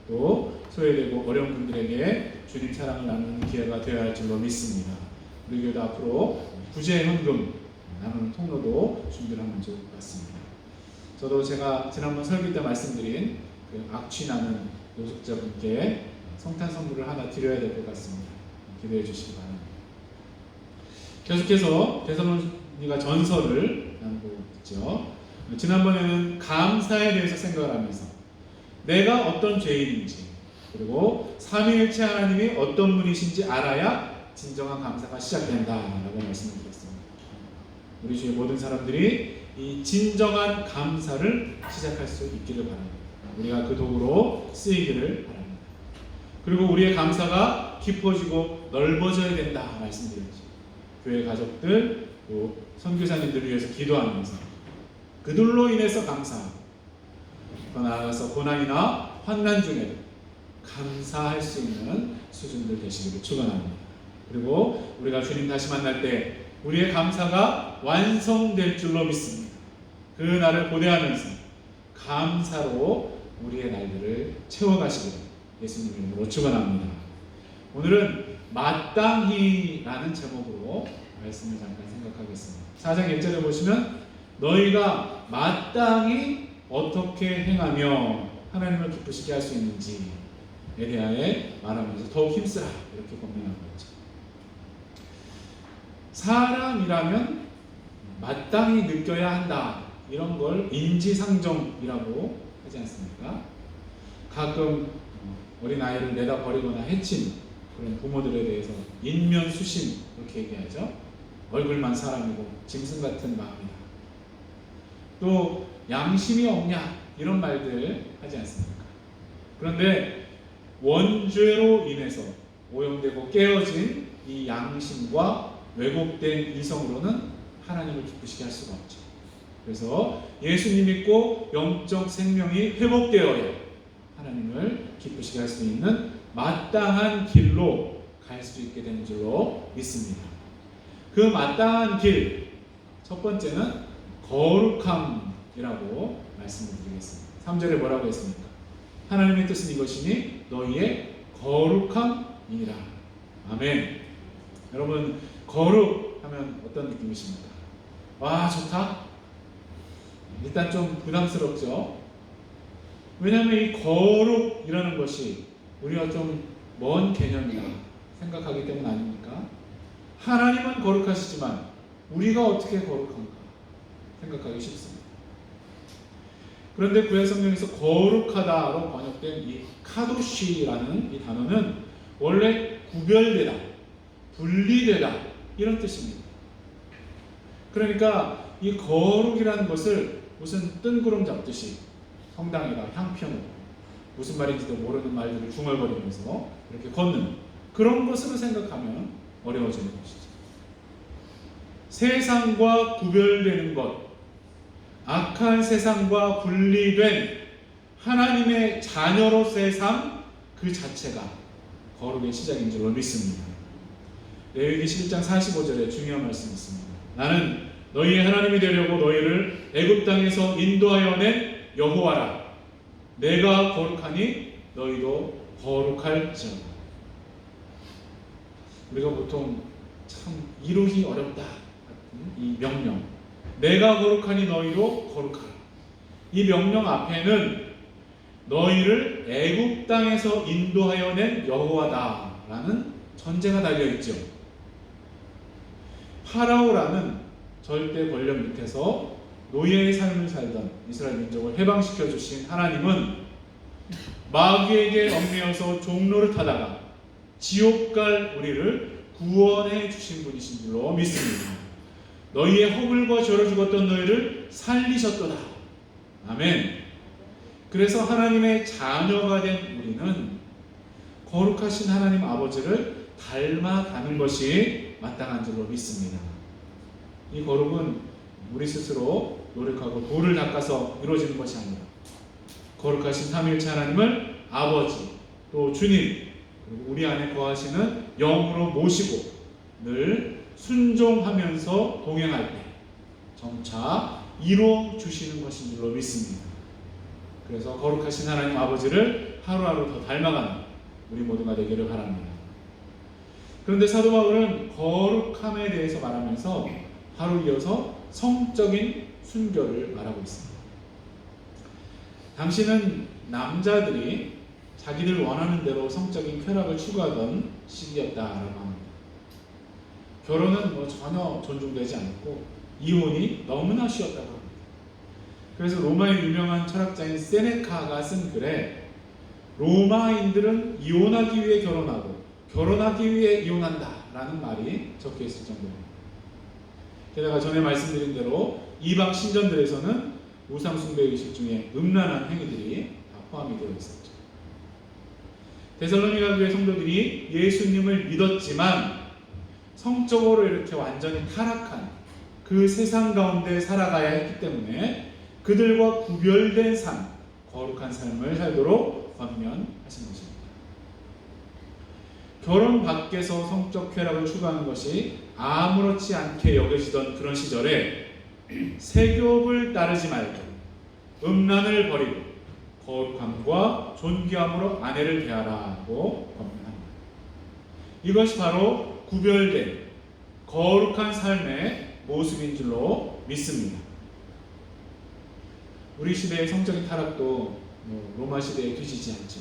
또 소외되고 어려운 분들에게 주님 사랑을 나누는 기회가 되어야 할 줄로 믿습니다. 우리 교회도 앞으로 구제 헌금 나누는 통로도 준비를 하면 좋을 것 같습니다. 저도 제가 지난번 설교 때 말씀드린 그 악취나는 노숙자분께 성탄 선물을 하나 드려야 될 것 같습니다. 기대해 주시기 바랍니다. 계속해서 데살로니가 전서를 나누고 있죠. 지난번에는 감사에 대해서 생각을 하면서 내가 어떤 죄인인지, 그리고 삼위일체 하나님이 어떤 분이신지 알아야 진정한 감사가 시작된다라고 말씀을 드렸습니다. 우리 주의 모든 사람들이 이 진정한 감사를 시작할 수 있기를 바랍니다. 우리가 그 도구로 쓰이기를 바랍니다. 그리고 우리의 감사가 깊어지고 넓어져야 된다 말씀드렸죠. 교회 가족들, 또 선교사님들을 위해서 기도하면서 그들로 인해서 감사하고, 더 나아가서 고난이나 환난 중에도 감사할 수 있는 수준들 되시기를 축원합니다. 그리고 우리가 주님 다시 만날 때 우리의 감사가 완성될 줄로 믿습니다. 그 날을 고대하면서 감사로 우리의 날들을 채워가시기를 예수님 이름으로 축원합니다. 오늘은 마땅히라는 제목으로 말씀을 잠깐 생각하겠습니다. 4장 1절에 보시면 너희가 마땅히 어떻게 행하며 하나님을 기쁘시게 할 수 있는지에 대하여 말하면서 더욱 힘쓰라 이렇게 권면하고 있죠. 사람이라면 마땅히 느껴야 한다 이런 걸 인지상정이라고 하지 않습니까? 가끔 어린아이를 내다 버리거나 해친 그런 부모들에 대해서 인면수심 이렇게 얘기하죠. 얼굴만 사람이고 짐승 같은 마음이다. 또 양심이 없냐 이런 말들 하지 않습니까? 그런데 원죄로 인해서 오염되고 깨어진 이 양심과 왜곡된 이성으로는 하나님을 기쁘시게 할 수가 없죠. 그래서 예수님 믿고 영적 생명이 회복되어야 하나님을 기쁘시게 할 수 있는 마땅한 길로 갈 수 있게 되는 줄로 믿습니다. 그 마땅한 길, 첫 번째는 거룩함이라고 말씀을 드리겠습니다. 3절에 뭐라고 했습니까? 하나님의 뜻은 이것이니 너희의 거룩함이니라. 아멘. 여러분, 거룩하면 어떤 느낌이십니까? 와, 좋다? 일단 좀 부담스럽죠? 왜냐하면 이 거룩이라는 것이 우리가 좀 먼 개념이라 생각하기 때문 아닙니까? 하나님은 거룩하시지만 우리가 어떻게 거룩한가 생각하기 쉽습니다. 그런데 구약 성경에서 거룩하다로 번역된 이 카도시라는 이 단어는 원래 구별되다, 분리되다 이런 뜻입니다. 그러니까 이 거룩이라는 것을 무슨 뜬구름 잡듯이 성당에다 향편으로 무슨 말인지도 모르는 말들을 중얼거리면서 이렇게 걷는 그런 것으로 생각하면 어려워지는 것이죠. 세상과 구별되는 것, 악한 세상과 분리된 하나님의 자녀로서의 삶 그 자체가 거룩의 시작인 줄로 믿습니다. 레위기 11장 45절에 중요한 말씀이 있습니다. 나는 너희의 하나님이 되려고 너희를 애굽 땅에서 인도하여 낸 여호와라. 내가 거룩하니 너희도 거룩할지어다. 우리가 보통 참 이루기 어렵다 같은 이 명령, 내가 거룩하니 너희도 거룩하라. 이 명령 앞에는 너희를 애굽 땅에서 인도하여 낸 여호와다라는 전제가 달려있죠. 파라오라는 절대 권력 밑에서 노예의 삶을 살던 이스라엘 민족을 해방시켜 주신 하나님은 마귀에게 얽매여서 종로를 타다가 지옥 갈 우리를 구원해 주신 분이신 줄로 믿습니다. 너희의 허물과 죄로 죽었던 너희를 살리셨도다. 아멘. 그래서 하나님의 자녀가 된 우리는 거룩하신 하나님 아버지를 닮아가는 것이 마땅한 줄로 믿습니다. 이 거룩은 우리 스스로 노력하고 돌을 닦아서 이루어지는 것이 아니라 거룩하신 삼위일체 하나님을 아버지 또 주님 그리고 우리 안에 거하시는 영으로 모시고 늘 순종하면서 동행할 때 점차 이루어 주시는 것인 줄로 믿습니다. 그래서 거룩하신 하나님 아버지를 하루하루 더 닮아가는 우리 모두가 되기를 바랍니다. 그런데 사도 바울은 거룩함에 대해서 말하면서 바로 이어서 성적인 순결을 말하고 있습니다. 당시는 남자들이 자기들 원하는 대로 성적인 쾌락을 추구하던 시기였다라고 합니다. 결혼은 전혀 존중되지 않았고 이혼이 너무나 쉬웠다고 합니다. 그래서 로마의 유명한 철학자인 세네카가 쓴 글에 로마인들은 이혼하기 위해 결혼하고 결혼하기 위해 이혼한다 라는 말이 적혀 있을 정도입니다. 게다가 전에 말씀드린 대로 이방 신전들에서는 우상숭배 의식 중에 음란한 행위들이 다 포함이 되어 있었죠. 데살로니가 교회 성도들이 예수님을 믿었지만 성적으로 이렇게 완전히 타락한 그 세상 가운데 살아가야 했기 때문에 그들과 구별된 삶, 거룩한 삶을 살도록 권면하신 것입니다. 결혼 밖에서 성적 쾌락을 추구하는 것이 아무렇지 않게 여겨지던 그런 시절에 세욕을 따르지 말고 음란을 버리고 거룩함과 존귀함으로 아내를 대하라고 권면합니다. 이것이 바로 구별된 거룩한 삶의 모습인 줄로 믿습니다. 우리 시대의 성적인 타락도 로마 시대에 뒤지지 않죠.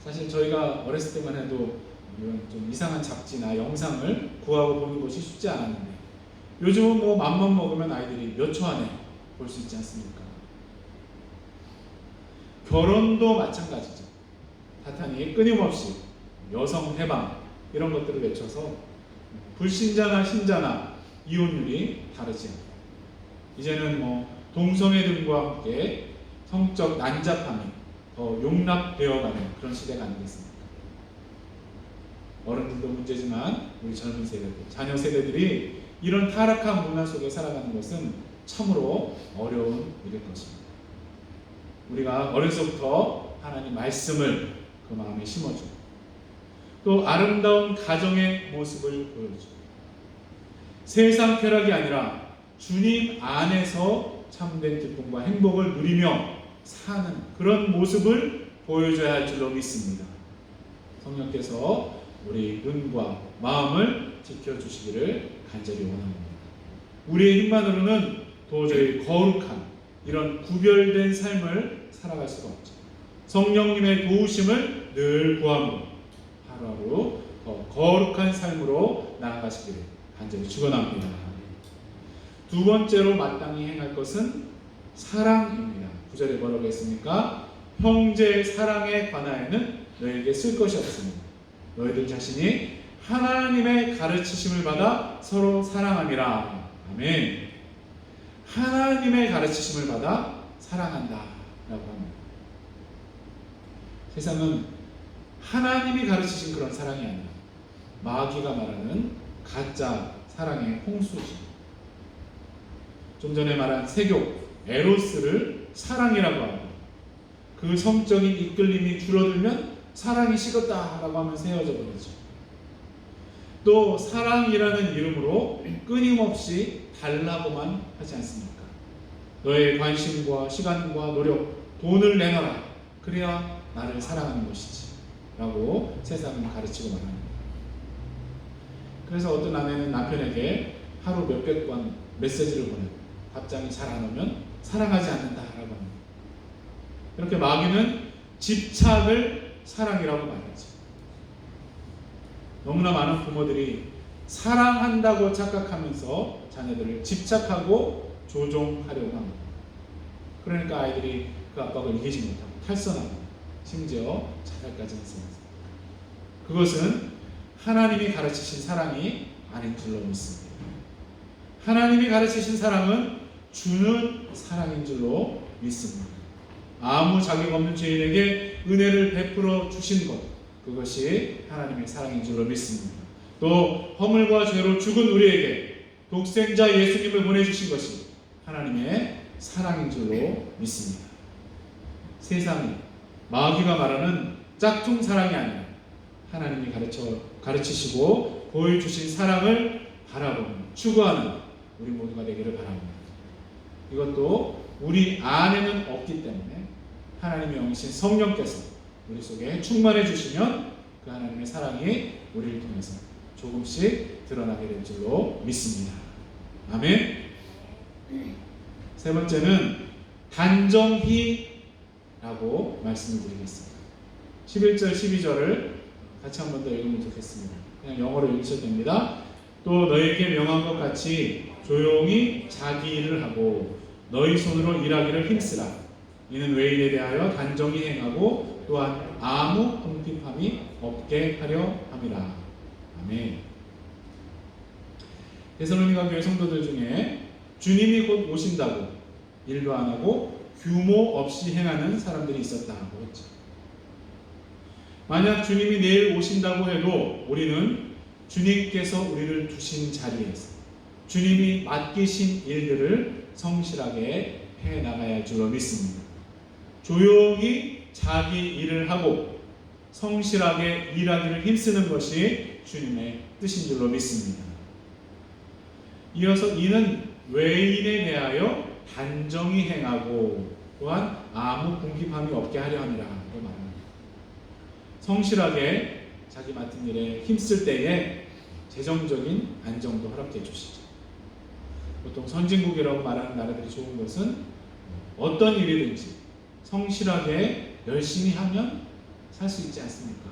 사실 저희가 어렸을 때만 해도 이런 좀 이상한 잡지나 영상을 구하고 보는 것이 쉽지 않았는데 요즘은 맘만 먹으면 아이들이 몇 초 안에 볼 수 있지 않습니까? 결혼도 마찬가지죠. 사탄이 끊임없이 여성 해방 이런 것들을 외쳐서 불신자나 신자나 이혼율이 다르지 않고 이제는 동성애들과 함께 성적 난잡함이 더 용납되어가는 그런 시대가 아니겠습니까? 어른들도 문제지만 우리 젊은 세대들, 자녀 세대들이 이런 타락한 문화 속에 살아가는 것은 참으로 어려운 일일 것입니다. 우리가 어려서부터 하나님 말씀을 그 마음에 심어주고 또 아름다운 가정의 모습을 보여주고 세상 쾌락이 아니라 주님 안에서 참된 기쁨과 행복을 누리며 사는 그런 모습을 보여줘야 할 줄로 믿습니다. 성령께서 우리 눈과 마음을 지켜주시기를 간절히 원합니다. 우리의 힘만으로는 도저히 거룩한 이런 구별된 삶을 살아갈 수가 없죠. 성령님의 도우심을 늘 구하며 하루하루 더 거룩한 삶으로 나아가시기를 간절히 축원합니다. 두 번째로 마땅히 행할 것은 사랑입니다. 9절에 뭐라고 했습니까? 형제의 사랑에 관하여는 너에게 쓸 것이 없습니다. 너희들 자신이 하나님의 가르치심을 받아 서로 사랑함이라. 아멘. 하나님의 가르치심을 받아 사랑한다 라고 합니다. 세상은 하나님이 가르치신 그런 사랑이 아니라 마귀가 말하는 가짜 사랑의 홍수지. 좀 전에 말한 세욕, 에로스를 사랑이라고 하고 그 성적인 이끌림이 줄어들면 사랑이 식었다라고 하면서 헤어져 버리죠. 또 사랑이라는 이름으로 끊임없이 달라고만 하지 않습니까? 너의 관심과 시간과 노력, 돈을 내놔라. 그래야 나를 사랑하는 것이지 라고 세상은 가르치고 말합니다. 그래서 어떤 아내는 남편에게 하루 몇백 번 메시지를 보내고 답장이 잘 안 오면 사랑하지 않는다라고 합니다. 이렇게 마귀는 집착을 사랑이라고 말하죠. 너무나 많은 부모들이 사랑한다고 착각하면서 자녀들을 집착하고 조종하려고 합니다. 그러니까 아이들이 그 압박을 이기지 못하고 탈선하고 심지어 자살까지 했습니다. 그것은 하나님이 가르치신 사랑이 아닌 줄로 믿습니다. 하나님이 가르치신 사랑은 주는 사랑인 줄로 믿습니다. 아무 자격 없는 죄인에게 은혜를 베풀어 주신 것, 그것이 하나님의 사랑인 줄로 믿습니다. 또 허물과 죄로 죽은 우리에게 독생자 예수님을 보내주신 것이 하나님의 사랑인 줄로 믿습니다. 세상이 마귀가 말하는 짝퉁 사랑이 아니라 하나님이 가르치시고 보여주신 사랑을 바라보는 추구하는 우리 모두가 되기를 바랍니다. 이것도 우리 안에는 없기 때문에 하나님의 영이신 성령께서 우리 속에 충만해 주시면 그 하나님의 사랑이 우리를 통해서 조금씩 드러나게 될 줄로 믿습니다. 아멘. 세 번째는 단정히라고 말씀을 드리겠습니다. 11절 12절을 같이 한 번 더 읽으면 좋겠습니다. 그냥 영어로 읽으셔도 됩니다. 또 너희에게 명한 것 같이 조용히 자기 일을 하고 너희 손으로 일하기를 힘쓰라. 이는 외인에 대하여 단정히 행하고 또한 아무 궁핍함이 없게 하려 함이라. 아멘. 데살로니가 교회 성도들 중에 주님이 곧 오신다고 일도 안 하고 규모 없이 행하는 사람들이 있었다고 했죠. 만약 주님이 내일 오신다고 해도 우리는 주님께서 우리를 두신 자리에서 주님이 맡기신 일들을 성실하게 해나가야 할 줄로 믿습니다. 조용히 자기 일을 하고 성실하게 일하기를 힘쓰는 것이 주님의 뜻인 줄로 믿습니다. 이어서 이는 외인에 대하여 단정히 행하고 또한 아무 궁핍함이 없게 하려 함이라고 말합니다. 성실하게 자기 맡은 일에 힘쓸 때에 재정적인 안정도 허락해 주시죠. 보통 선진국이라고 말하는 나라들이 좋은 것은 어떤 일이든지 성실하게 열심히 하면 살 수 있지 않습니까?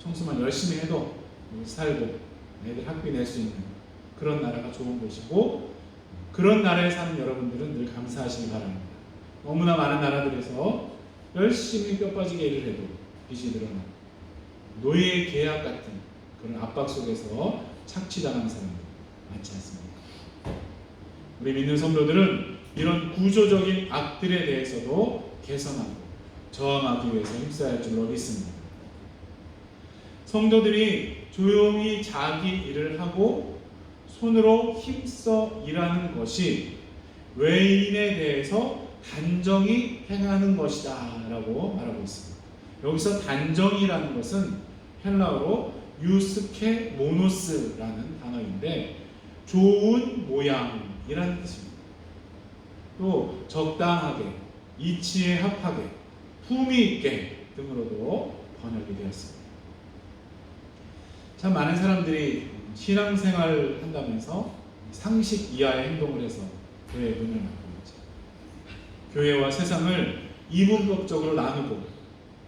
청소만 열심히 해도 살고 애들 학비 낼 수 있는 그런 나라가 좋은 곳이고, 그런 나라에 사는 여러분들은 늘 감사하시기 바랍니다. 너무나 많은 나라들에서 열심히 뼈 빠지게 일을 해도 빚이 늘어나고 노예 계약 같은 그런 압박 속에서 착취당하는 사람들 많지 않습니까? 우리 믿는 성도들은 이런 구조적인 악들에 대해서도 개선하고 저항하기 위해서 힘써야 할 줄로 믿습니다. 성도들이 조용히 자기 일을 하고 손으로 힘써 일하는 것이 외인에 대해서 단정히 행하는 것이다 라고 말하고 있습니다. 여기서 단정이라는 것은 헬라어로 유스케 모노스라는 단어인데 좋은 모양이라는 뜻입니다. 또 적당하게, 이치에 합하게, 품위 있게 등으로도 번역이 되었습니다. 참 많은 사람들이 신앙생활을 한다면서 상식 이하의 행동을 해서 교회에 문을 막고 있죠. 교회와 세상을 이분법적으로 나누고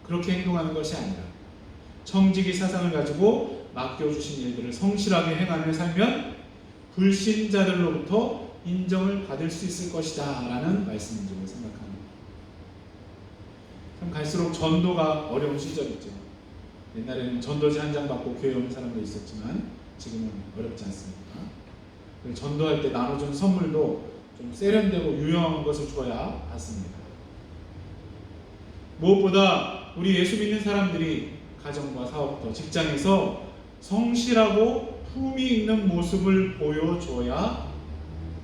그렇게 행동하는 것이 아니라 청지기 사상을 가지고 맡겨주신 일들을 성실하게 행하며 살면 불신자들로부터 인정을 받을 수 있을 것이다 라는 말씀인 줄 생각합니다. 참 갈수록 전도가 어려운 시절이죠. 옛날에는 전도지 한 장 받고 교회 오는 사람도 있었지만 지금은 어렵지 않습니까? 전도할 때 나눠준 선물도 좀 세련되고 유용한 것을 줘야 받습니다. 무엇보다 우리 예수 믿는 사람들이 가정과 사업부터 직장에서 성실하고 품위 있는 모습을 보여줘야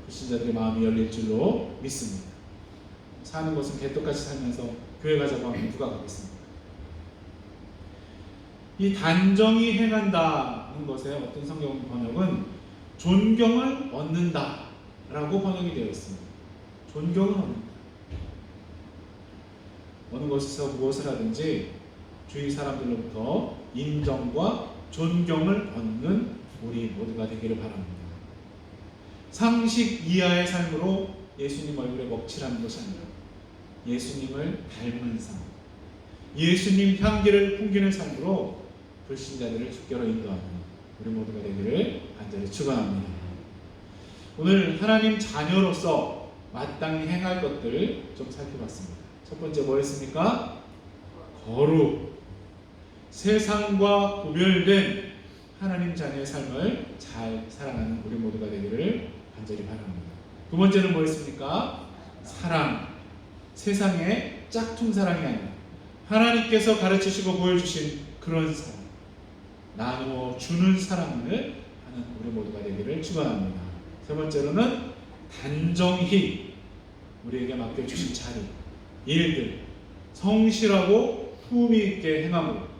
불신자들의 마음이 열릴 줄로 믿습니다. 사는 것은 개떡같이 살면서 교회 가자고 하면 누가 가겠습니까? 이 단정히 행한다는 것에 어떤 성경 번역은 존경을 얻는다 라고 번역이 되어 있습니다. 존경을 얻는다. 어느 곳에서 무엇을 하든지 주위 사람들로부터 인정과 존경을 얻는 우리 모두가 되기를 바랍니다. 상식 이하의 삶으로 예수님 얼굴에 먹칠하는 것이 아니라 예수님을 닮은 삶, 예수님 향기를 풍기는 삶으로 불신자들을 주께로 인도하는 우리 모두가 되기를 간절히 축원합니다. 오늘 하나님 자녀로서 마땅히 행할 것들을 좀 살펴봤습니다. 첫 번째 뭐였습니까? 거룩. 세상과 구별된 하나님 자녀의 삶을 잘 살아가는 우리 모두가 되기를 간절히 바랍니다. 두 번째는 뭐였습니까? 사랑. 세상의 짝퉁 사랑이 아니라 하나님께서 가르치시고 보여주신 그런 사랑, 나누어 주는 사랑을 하는 우리 모두가 되기를 축원합니다. 세 번째로는 단정히 우리에게 맡겨주신 자리, 일들 성실하고 품위 있게 행함으로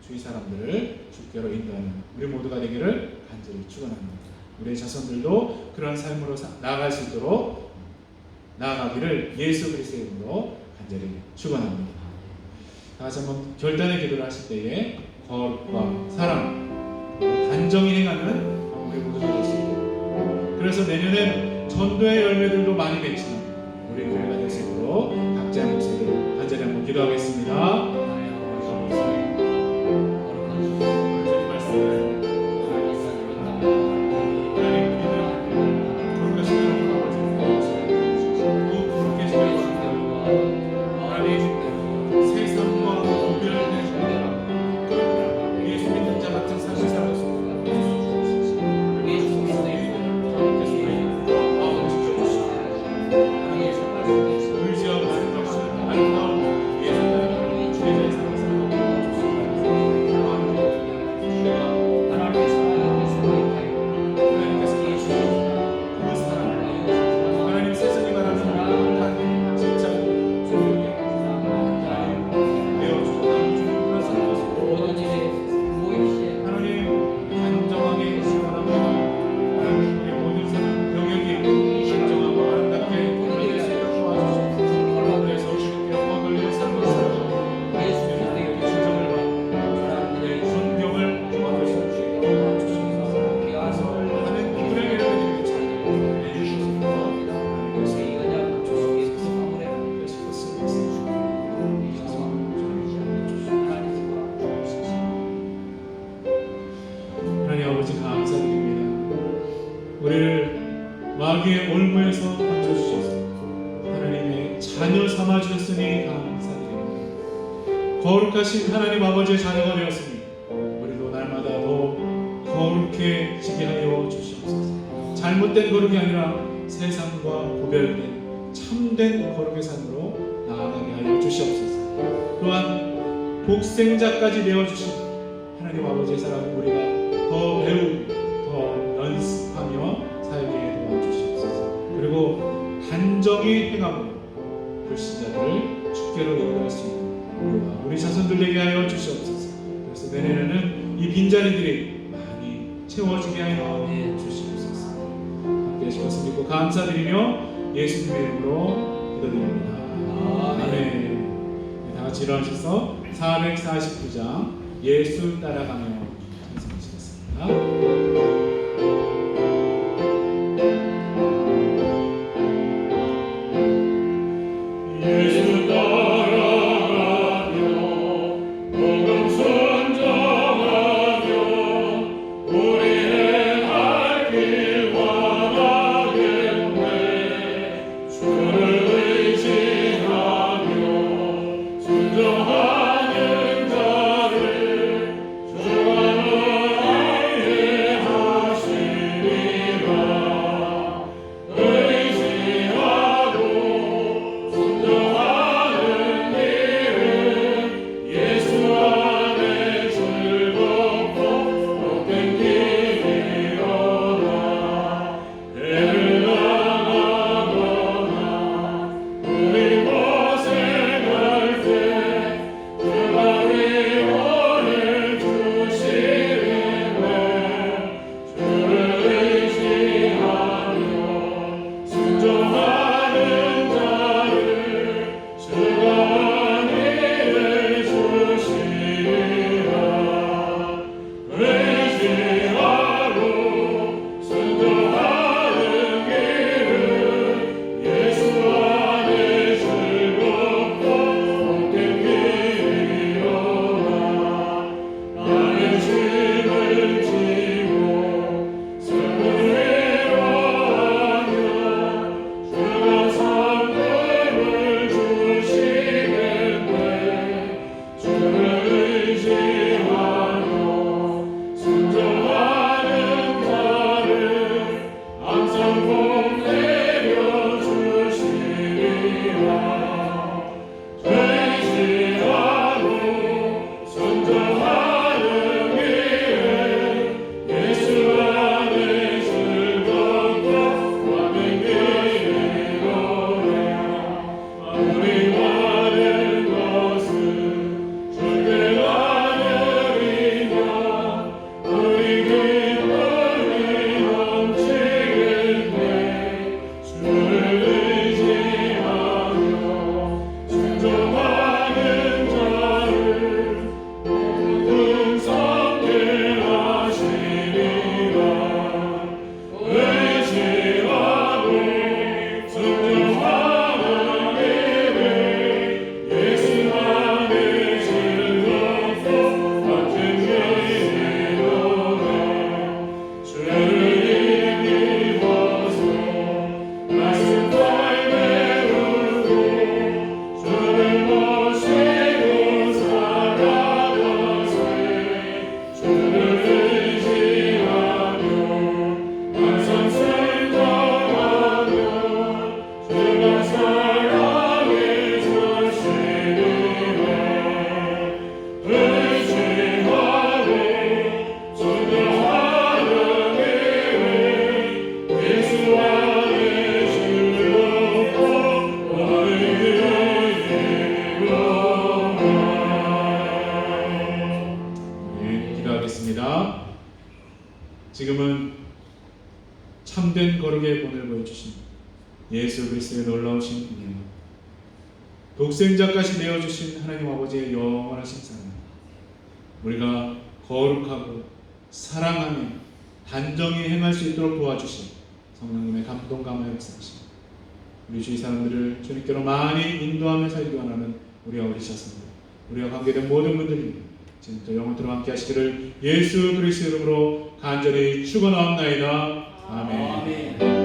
주위 사람들을 주께로 인도하는 우리 모두가 되기를 간절히 축원합니다. 우리의 자손들도 그런 삶으로 나아갈 수 있도록 나아가기를 예수 그리스도의 이름으로 간절히 축원합니다. 다 같이 한번 결단의 기도를 하실 때에 거룩과 사랑, 단정히 행하는 우리 모두가 될 수 있고, 그래서 내년엔 전도의 열매들도 많이 맺히는 우리 교회가 될 수 있도록 각자의 목소리로 간절히 한번 기도하겠습니다. 우리를 마귀의 올무에서 건져주셔서 하나님의 자녀 삼아주셨으니 감사드립니다. 거룩하신 하나님 아버지의 자녀가 되었으니 우리도 날마다 더 거룩해지게 하여 주시옵소서. 잘못된 거룩이 아니라 세상과 구별된 참된 거룩의 삶으로 나아가게 하여 주시옵소서. 또한 복생자까지 내어주신 하나님 아버지의 사랑을 우리가 더 배우고 더 연습하며 살게 도와주시옵소서. 그리고 단정히 행함으로 불신자들을 주께로 인도할 수 있는 우리 자손들 되게 하여 주시옵소서. 그래서 내년에는 이 빈자리들이 많이 채워지게 하여 주시옵소서. 함께 하실 것을 믿고 감사드리며 예수님의 이름으로 기도드립니다. 아멘. 다 같이 일어나셔서 449장 예수 따라가며 찬송하시겠습니다. 지금은 참된 거룩의 본을 보여주신 예수 그리스도의 놀라우신 은혜와 독생자까지 내어주신 하나님 아버지의 영원하신 사랑, 우리가 거룩하고 사랑하며 단정히 행할 수 있도록 도와주신 성령님의 감동감화 역사하신 우리 주위 사람들을 주님께로 많이 인도하며 살기 원하는 우리와 우리 자손들, 우리와 관계된 모든 분들이 지금부터 영원토록 함께 하시기를 예수 그리스도 이름으로 간절히 축원하옵나이다. 아멘.